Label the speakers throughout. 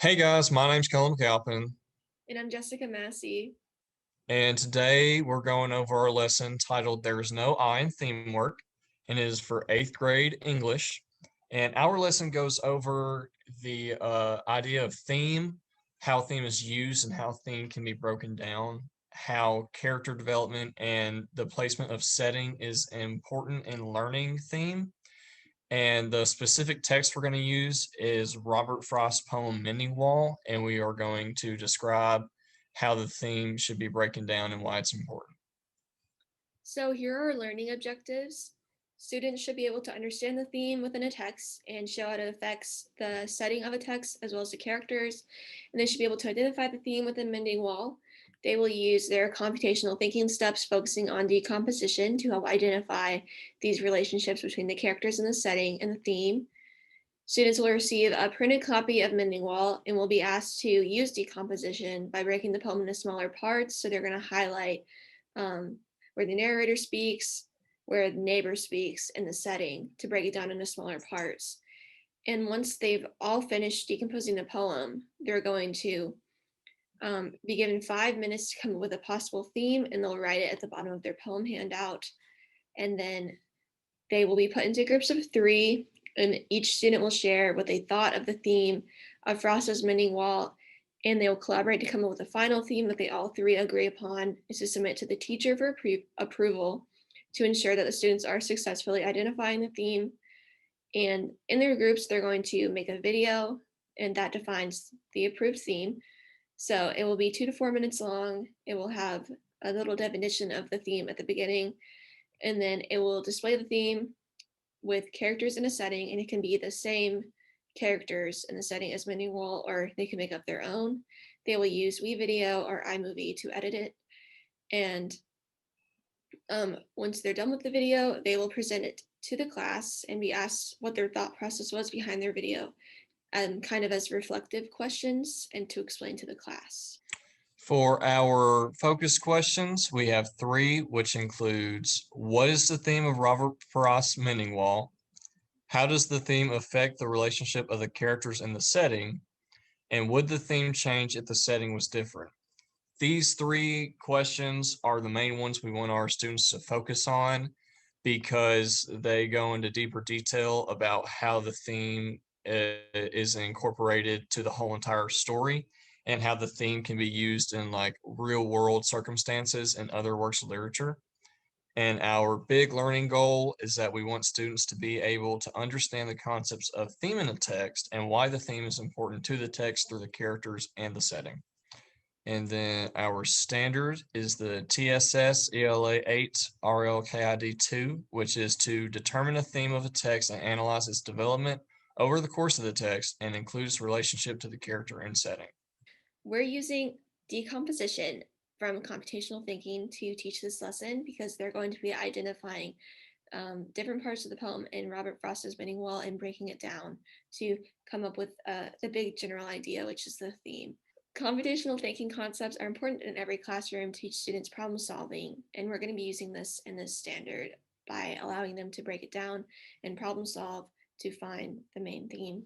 Speaker 1: Hey guys, my name's Callum Calpin,
Speaker 2: And I'm Jessica Massey.
Speaker 1: and today we're going over our lesson titled There's No I in Themework, and it is for 8th grade English. And our lesson goes over the idea of theme, how theme is used, and how theme can be broken down, how character development and the placement of setting is important in learning theme. And the specific text we're going to use is Robert Frost's poem Mending Wall, and we are going to describe how the theme should be broken down and why it's important.
Speaker 2: So here are our learning objectives. Students should be able to understand the theme within a text and show how it affects the setting of a text as well as the characters. And they should be able to identify the theme within Mending Wall. They will use their computational thinking steps focusing on decomposition to help identify these relationships between the characters and the setting and the theme. Students will receive a printed copy of Mending Wall and will be asked to use decomposition by breaking the poem into smaller parts. So they're going to highlight where the narrator speaks, where the neighbor speaks, and the setting to break it down into smaller parts. And once they've all finished decomposing the poem, they're going to be given 5 minutes to come up with a possible theme, and they'll write it at the bottom of their poem handout. And then they will be put into groups of three, and each student will share what they thought of the theme of Frost's Mending Wall, and they will collaborate to come up with a final theme that they all three agree upon is to submit to the teacher for approval to ensure that the students are successfully identifying the theme. And in their groups, they're going to make a video, and that defines the approved theme. So it will be 2 to 4 minutes long. It will have a little definition of the theme at the beginning, and then it will display the theme with characters in a setting, and it can be the same characters in the setting as Mending Wall, or they can make up their own. They will use WeVideo or iMovie to edit it. And once they're done with the video, they will present it to the class and be asked what their thought process was behind their video, kind of as reflective questions and to explain to the class.
Speaker 1: For our focus questions, we have three, which includes what is the theme of Robert Frost's Mending Wall? How does the theme affect the relationship of the characters in the setting? And would the theme change if the setting was different? These three questions are the main ones we want our students to focus on because they go into deeper detail about how the theme is incorporated to the whole entire story and how the theme can be used in like real world circumstances and other works of literature. And our big learning goal is that we want students to be able to understand the concepts of theme in a text and why the theme is important to the text through the characters and the setting. And then our standard is the TSS ELA 8 RLKID 2, which is to determine a theme of a text and analyze its development over the course of the text and include its relationship to the character and setting.
Speaker 2: We're using decomposition from computational thinking to teach this lesson because they're going to be identifying different parts of the poem in Robert Frost's Mending Wall and breaking it down to come up with the big general idea, which is the theme. Computational thinking concepts are important in every classroom to teach students problem solving, and we're going to be using this in this standard by allowing them to break it down and problem solve to find the main theme.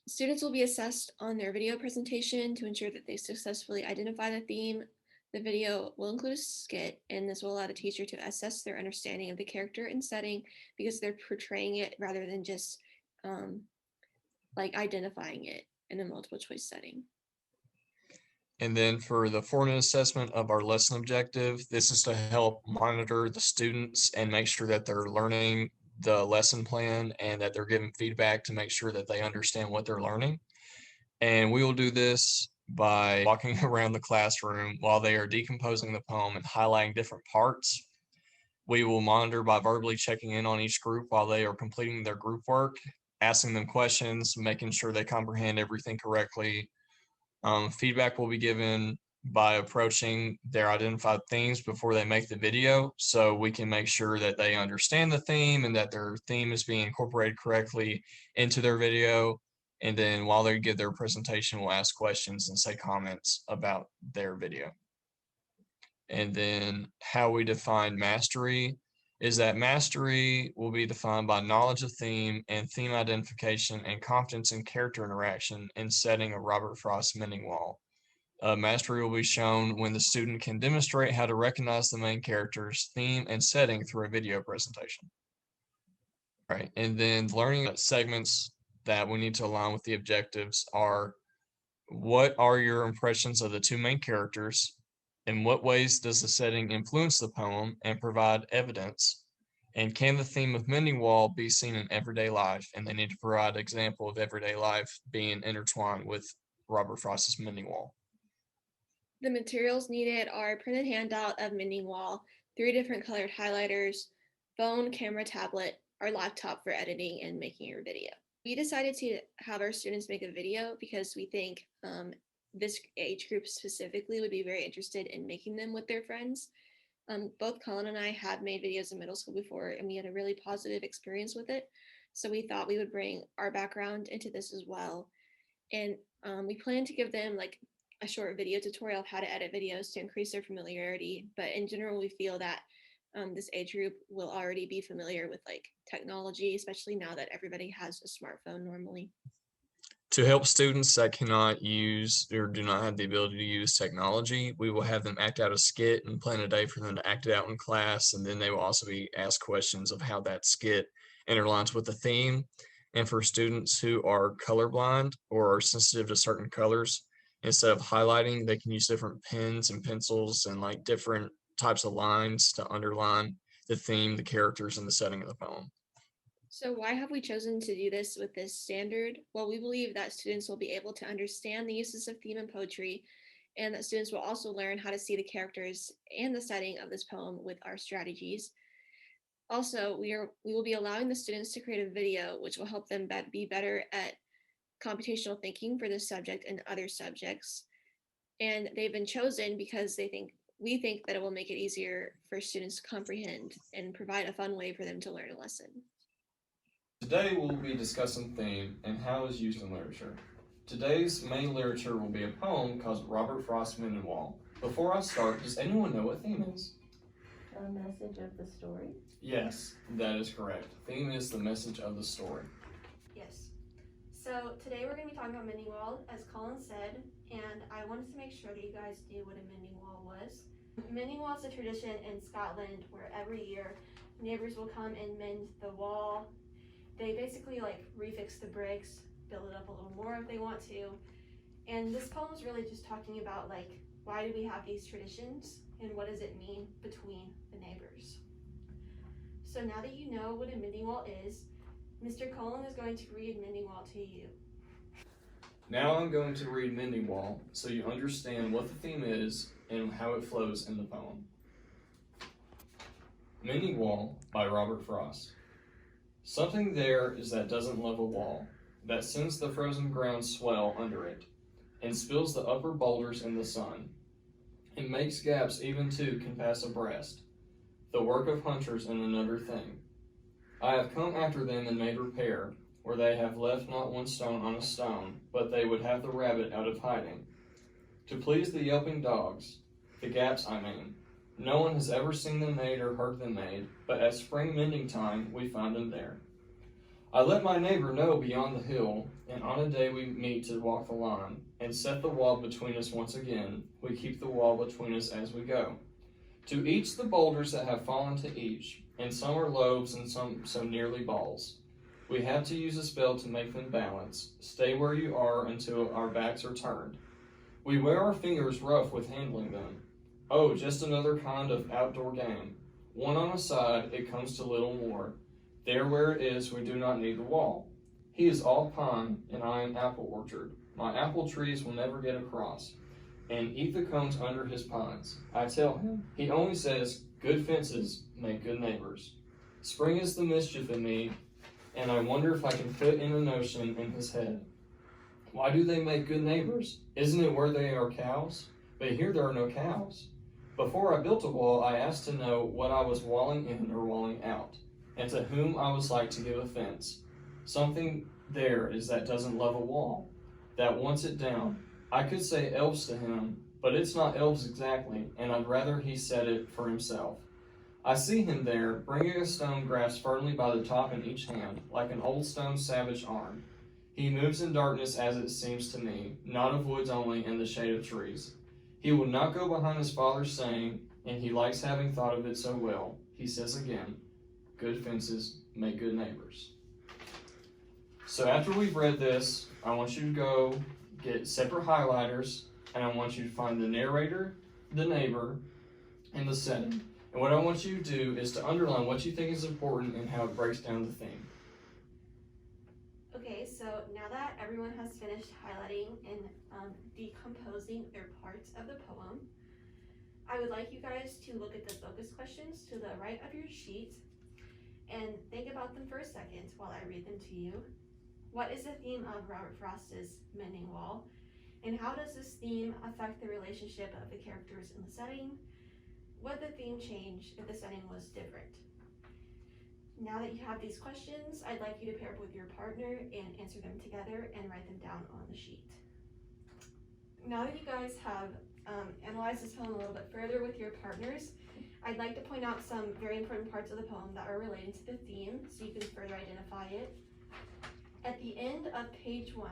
Speaker 2: Students will be assessed on their video presentation to ensure that they successfully identify the theme. The video will include a skit, and this will allow the teacher to assess their understanding of the character and setting because they're portraying it rather than just like identifying it in a multiple choice setting.
Speaker 1: And then for the 4-minute assessment of our lesson objective, this is to help monitor the students and make sure that they're learning the lesson plan and that they're giving feedback to make sure that they understand what they're learning. And we will do this by walking around the classroom while they are decomposing the poem and highlighting different parts. We will monitor by verbally checking in on each group while they are completing their group work, asking them questions, making sure they comprehend everything correctly. Feedback will be given by approaching their identified themes before they make the video, so we can make sure that they understand the theme and that their theme is being incorporated correctly into their video. And then while they give their presentation, we'll ask questions and say comments about their video. And then how we define mastery is that mastery will be defined by knowledge of theme and theme identification and confidence in character interaction in setting a Robert Frost mending wall. Mastery will be shown when the student can demonstrate how to recognize the main character's theme and setting through a video presentation. Right, and then learning segments that we need to align with the objectives are: what are your impressions of the two main characters? In what ways does the setting influence the poem and provide evidence? And can the theme of mending wall be seen in everyday life? And they need to provide an example of everyday life being intertwined with Robert Frost's mending wall.
Speaker 2: The materials needed are a printed handout of mending wall, 3 different colored highlighters, phone, camera, tablet, our laptop for editing and making your video. We decided to have our students make a video because we think this age group specifically would be very interested in making them with their friends. Both Colin and I have made videos in middle school before, and we had a really positive experience with it. So we thought we would bring our background into this as well. And we plan to give them like a short video tutorial of how to edit videos to increase their familiarity. But in general, we feel that this age group will already be familiar with like technology, especially now that everybody has a smartphone normally.
Speaker 1: To help students that cannot use or do not have the ability to use technology, we will have them act out a skit and plan a day for them to act it out in class. And then they will also be asked questions of how that skit interlines with the theme. And for students who are colorblind or are sensitive to certain colors, instead of highlighting, they can use different pens and pencils and like different types of lines to underline the theme, the characters, and the setting of the poem.
Speaker 2: So why have we chosen to do this with this standard? Well, we believe that students will be able to understand the uses of theme and poetry, and that students will also learn how to see the characters and the setting of this poem with our strategies. Also, we will be allowing the students to create a video, which will help them be better at computational thinking for this subject and other subjects. And they've been chosen because we think that it will make it easier for students to comprehend and provide a fun way for them to learn a lesson.
Speaker 1: Today we'll be discussing theme and how it's used in literature. Today's main literature will be a poem called Robert Frost's Mending Wall. Before I start, does anyone know what theme is?
Speaker 3: The message of the story?
Speaker 1: Yes, that is correct. Theme is the message of the story.
Speaker 2: Yes. So today we're going to be talking about mending wall, as Colin said, and I wanted to make sure that you guys knew what a mending wall was. Mending wall is a tradition in Scotland where every year neighbors will come and mend the wall. They basically like refix the bricks, build it up a little more if they want to. And this poem is really just talking about like, why do we have these traditions and what does it mean between the neighbors? So now that you know what a mending wall is, Mr. Colin is going to read mending wall to you.
Speaker 1: Now I'm going to read Mending Wall so you understand what the theme is and how it flows in the poem. Mending Wall by Robert Frost. Something there is that doesn't love a wall, that sends the frozen ground swell under it, and spills the upper boulders in the sun, and makes gaps even two can pass abreast, the work of hunters in another thing. I have come after them and made repair, where they have left not one stone on a stone, but they would have the rabbit out of hiding. To please the yelping dogs, the gaps I mean, no one has ever seen them made or heard them made, but at spring mending time we find them there. I let my neighbor know beyond the hill, and on a day we meet to walk the line, and set the wall between us once again, we keep the wall between us as we go. To each the boulders that have fallen to each, and some are loaves and some so nearly balls. We have to use a spell to make them balance, stay where you are until our backs are turned. We wear our fingers rough with handling them. Oh, just another kind of outdoor game. One on a side, it comes to little more. There where it is, we do not need the wall. He is all pine, and I am apple orchard. My apple trees will never get across, and eat the cones under his pines. I tell him, he only says, good fences make good neighbors. Spring is the mischief in me, and I wonder if I can fit in a notion in his head. Why do they make good neighbors? Isn't it where they are cows? But here there are no cows. Before I built a wall, I asked to know what I was walling in or walling out, and to whom I was like to give offense. Something there is that doesn't love a wall, that wants it down. I could say elves to him, but it's not elves exactly, and I'd rather he said it for himself. I see him there, bringing a stone grasped firmly by the top in each hand, like an old stone savage arm. He moves in darkness as it seems to me, not of woods only, in the shade of trees. He will not go behind his father's saying, and he likes having thought of it so well. He says again, good fences make good neighbors. So after we've read this, I want you to go get separate highlighters, and I want you to find the narrator, the neighbor, and the setting. And what I want you to do is to underline what you think is important and how it breaks down the theme.
Speaker 3: Okay, so now that everyone has finished highlighting and decomposing their parts of the poem, I would like you guys to look at the focus questions to the right of your sheet and think about them for a second while I read them to you. What is the theme of Robert Frost's Mending Wall? And how does this theme affect the relationship of the characters in the setting? Would the theme change if the setting was different? Now that you have these questions, I'd like you to pair up with your partner and answer them together and write them down on the sheet. Now that you guys have analyzed this poem a little bit further with your partners, I'd like to point out some very important parts of the poem that are related to the theme so you can further identify it. At the end of page 1,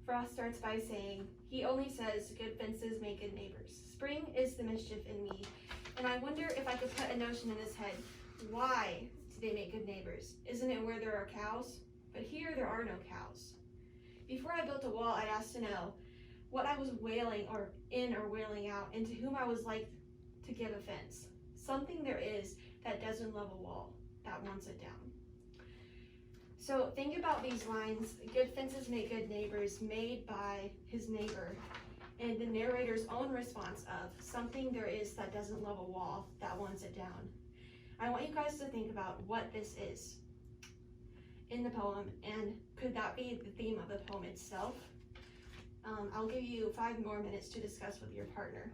Speaker 3: Frost starts by saying, he only says good fences make good neighbors. Spring is the mischief in me, and I wonder if I could put a notion in his head. Why do they make good neighbors? Isn't it where there are cows? But here there are no cows. Before I built a wall, I asked to know what I was wailing or wailing out, and to whom I was like to give offense. Something there is that doesn't love a wall, that wants it down. So think about these lines, good fences make good neighbors, made by his neighbor, and the narrator's own response of something there is that doesn't love a wall, that wants it down. I want you guys to think about what this is in the poem, and could that be the theme of the poem itself? I'll give you 5 more minutes to discuss with your partner.